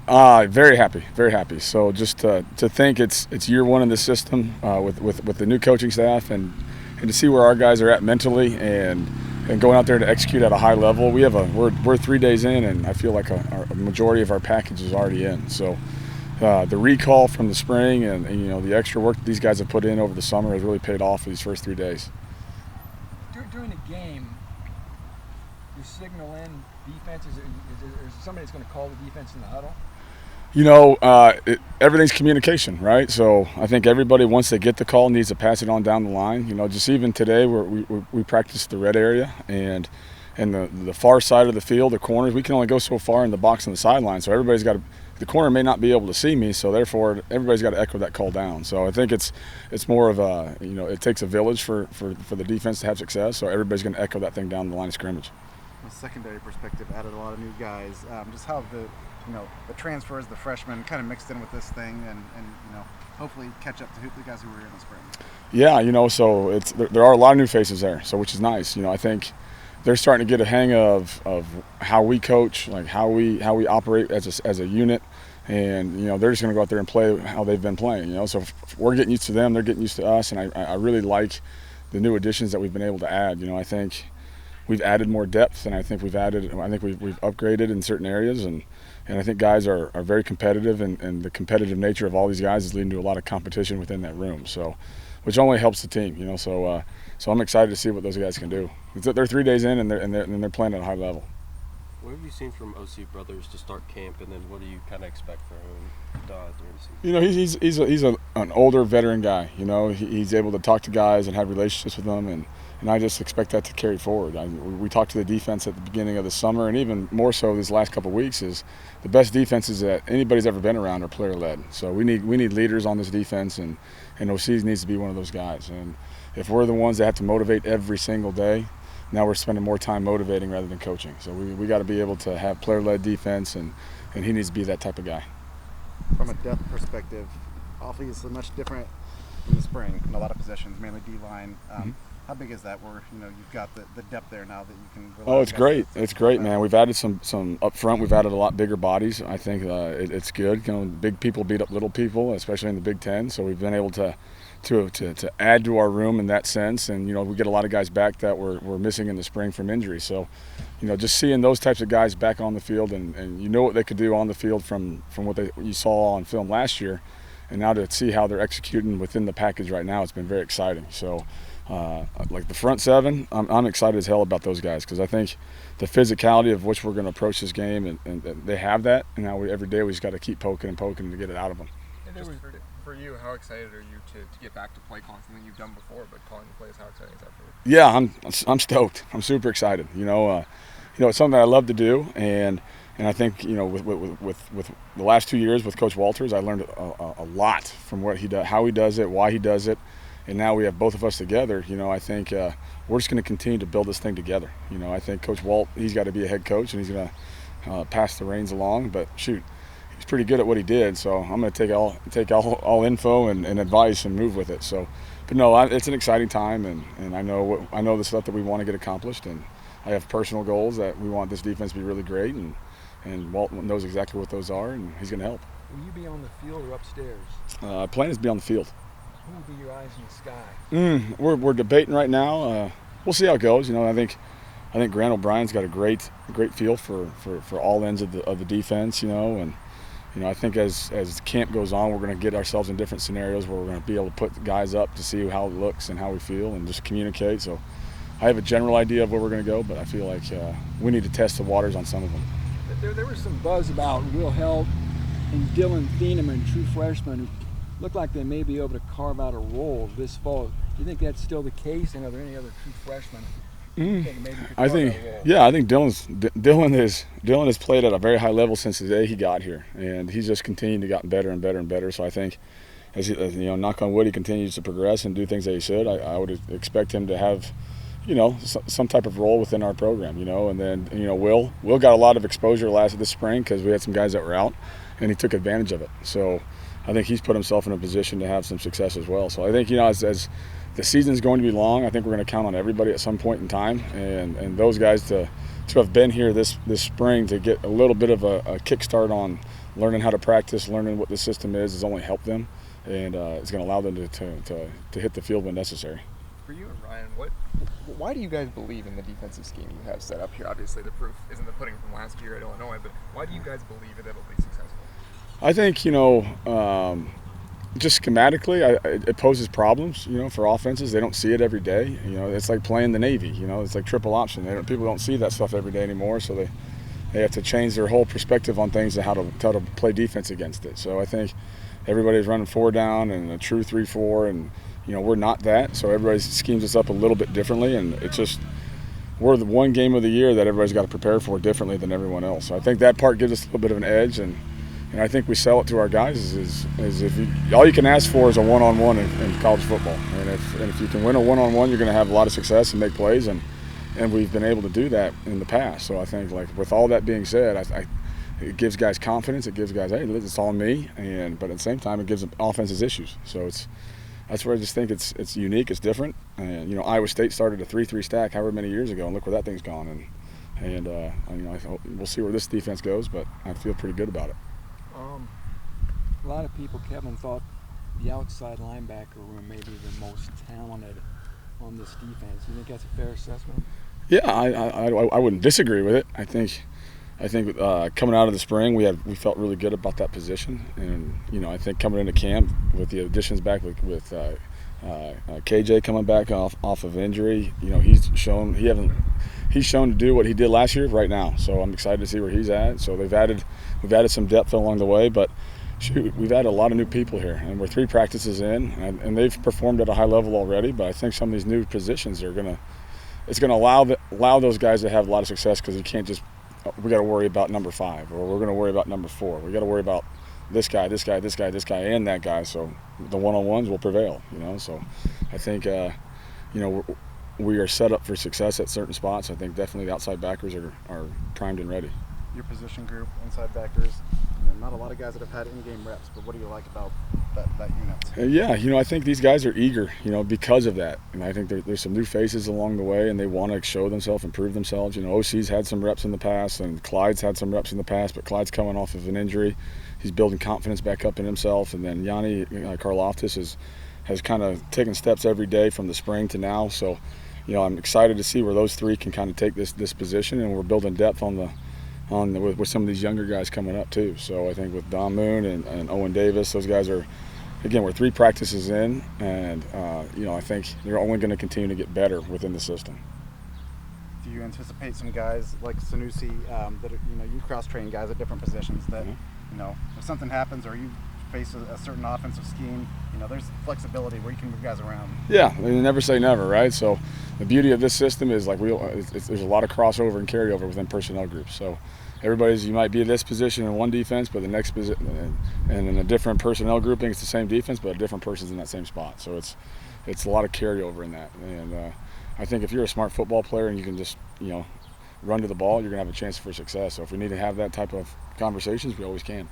Very happy, very happy. So just to think it's year one in the system with the new coaching staff and to see where our guys are at mentally and going out there to execute at a high level. We're 3 days in, and I feel like a majority of our package is already in. So the recall from the spring and the extra work that these guys have put in over the summer has really paid off for these first 3 days. During the game, you signal in defense. Is somebody that's going to call the defense in the huddle? Everything's communication, right? So I think everybody, once they get the call, needs to pass it on down the line. Just even today, we practiced the red area and the far side of the field, the corners. We can only go so far in the box and the sideline. So everybody's got to. The corner may not be able to see me, so therefore everybody's got to echo that call down. So I think it's more of a it takes a village for the defense to have success. So everybody's going to echo that thing down the line of scrimmage. From a secondary perspective, added a lot of new guys. Just how the transfers, the freshmen, kind of mixed in with this thing, and hopefully catch up to the guys who were here in the spring. Yeah, so there are a lot of new faces there, so which is nice. I think they're starting to get a hang of how we coach, like how we operate as a unit, and they're just going to go out there and play how they've been playing. So we're getting used to them, they're getting used to us, and I really like the new additions that we've been able to add. I think we've added more depth, and I think we've upgraded in certain areas, and I think guys are very competitive, and the competitive nature of all these guys is leading to a lot of competition within that room. So, which only helps the team, So I'm excited to see what those guys can do. They're 3 days in, and they're playing at a high level. What have you seen from OC Brothers to start camp, and then what do you kind of expect from him during the season? He's an older veteran guy. He's able to talk to guys and have relationships with them, and I just expect that to carry forward. We talked to the defense at the beginning of the summer, and even more so these last couple of weeks, is the best defenses that anybody's ever been around are player-led. So we need leaders on this defense, and OC needs to be one of those guys. And if we're the ones that have to motivate every single day, now we're spending more time motivating rather than coaching. So we got to be able to have player-led defense, and he needs to be that type of guy. From a depth perspective, obviously much different in the spring in a lot of positions, mainly D-line. How big is that where, you've got the depth there now that you can rely on? Oh, it's great. It's great, man. We've added some up front. We've added a lot bigger bodies. I think it's good. Big people beat up little people, especially in the Big Ten. So we've been able to add to our room in that sense. And, we get a lot of guys back that were missing in the spring from injury. So, just seeing those types of guys back on the field and what they could do on the field from what you saw on film last year, and now to see how they're executing within the package right now, it's been very exciting. So, like the front seven, I'm excited as hell about those guys because I think the physicality of which we're going to approach this game, and they have that, and now every day we just got to keep poking to get it out of them. And for you, how excited are you to get back to play calling something you've done before, but calling the plays, how exciting is that for you? Yeah, I'm stoked. I'm super excited. It's something that I love to do, and I think with the last 2 years with Coach Walters, I learned a lot from what he does, how he does it, why he does it. And now we have both of us together. I think we're just going to continue to build this thing together. I think Coach Walt, he's got to be a head coach, and he's going to pass the reins along. But shoot, he's pretty good at what he did. So I'm going to take all info and advice and move with it. So, but no, it's an exciting time, and I know the stuff that we want to get accomplished, and I have personal goals that we want this defense to be really great, and Walt knows exactly what those are, and he's going to help. Will you be on the field or upstairs? Plan is to be on the field. Who will be your eyes in the sky? We're debating right now. We'll see how it goes. I think Grant O'Brien's got a great feel for all ends of the defense. And I think as camp goes on, we're going to get ourselves in different scenarios where we're going to be able to put guys up to see how it looks and how we feel and just communicate. So I have a general idea of where we're going to go, but I feel like we need to test the waters on some of them. There was some buzz about Will Held and Dylan Thieneman, true freshmen, who look like they may be able to carve out a role this fall. Do you think that's still the case? And are there any other true freshmen? I think Dylan has played at a very high level since the day he got here, and he's just continued to get better and better and better. So I think, as knock on wood, he continues to progress and do things that he should. I would expect him to have, some type of role within our program. And then Will got a lot of exposure this spring because we had some guys that were out, and he took advantage of it. So I think he's put himself in a position to have some success as well. So I think, as the season's going to be long, I think we're going to count on everybody at some point in time. And those guys to have been here this spring to get a little bit of a kickstart on learning how to practice, learning what the system is only helped them, and it's going to allow them to hit the field when necessary. For you and Ryan, why do you guys believe in the defensive scheme you have set up here? Obviously, the proof is in the pudding from last year at Illinois, but why do you guys believe that it'll be successful? I think, just schematically, it poses problems, for offenses. They don't see it every day. It's like playing the Navy. It's like triple option. People don't see that stuff every day anymore, so they have to change their whole perspective on things and how to play defense against it. So I think everybody's running 4 down and a true 3-4, and we're not that. So everybody schemes us up a little bit differently, and it's just we're the one game of the year that everybody's got to prepare for differently than everyone else. So I think that part gives us a little bit of an edge, and I think we sell it to our guys is if all you can ask for is a one-on-one in college football, and if you can win a one-on-one, you're going to have a lot of success and make plays, and we've been able to do that in the past. So I think, with all that being said, it gives guys confidence. It gives guys, hey, it's all me, but at the same time, it gives offenses issues. So that's where I just think it's unique, it's different. And Iowa State started a 3-3 stack however many years ago, and look where that thing's gone. And we'll see where this defense goes, but I feel pretty good about it. A lot of people, Kevin, thought the outside linebacker room may be the most talented on this defense. You think that's a fair assessment? Yeah, I wouldn't disagree with it. I think coming out of the spring, we felt really good about that position, and I think coming into camp with the additions back with KJ coming back off of injury, he's shown to do what he did last year right now. So I'm excited to see where he's at. So we've added some depth along the way, but we've added a lot of new people here, and we're 3 practices in, and they've performed at a high level already. But I think some of these new positions it's gonna allow those guys to have a lot of success, because you can't just we got to worry about number 5, or we're going to worry about number 4. We got to worry about this guy, and that guy. So the one-on-ones will prevail. So I think we are set up for success at certain spots. I think definitely the outside backers are primed and ready. Your position group, inside backers, not a lot of guys that have had in-game reps, but what do you like about that unit? Yeah, I think these guys are eager, because of that. And I think there's some new faces along the way, and they want to show themselves and prove themselves. OC's had some reps in the past, and Clyde's had some reps in the past, but Clyde's coming off of an injury. He's building confidence back up in himself. And then Yanni Karloftis has kind of taken steps every day from the spring to now. So, I'm excited to see where those 3 can kind of take this position, and we're building depth with some of these younger guys coming up too. So I think with Don Moon and Owen Davis, those guys are, again, we're 3 practices in, and I think they're only going to continue to get better within the system. Do you anticipate some guys like Sanusi that are, you cross-train guys at different positions that, if something happens or you face a certain offensive scheme, there's flexibility where you can move guys around? Yeah, never say never, right? So the beauty of this system is there's a lot of crossover and carryover within personnel groups. So you might be in this position in one defense, but the next position, and in a different personnel grouping, it's the same defense, but a different person's in that same spot. So it's a lot of carryover in that. And I think if you're a smart football player and you can just run to the ball, you're going to have a chance for success. So if we need to have that type of conversations, we always can.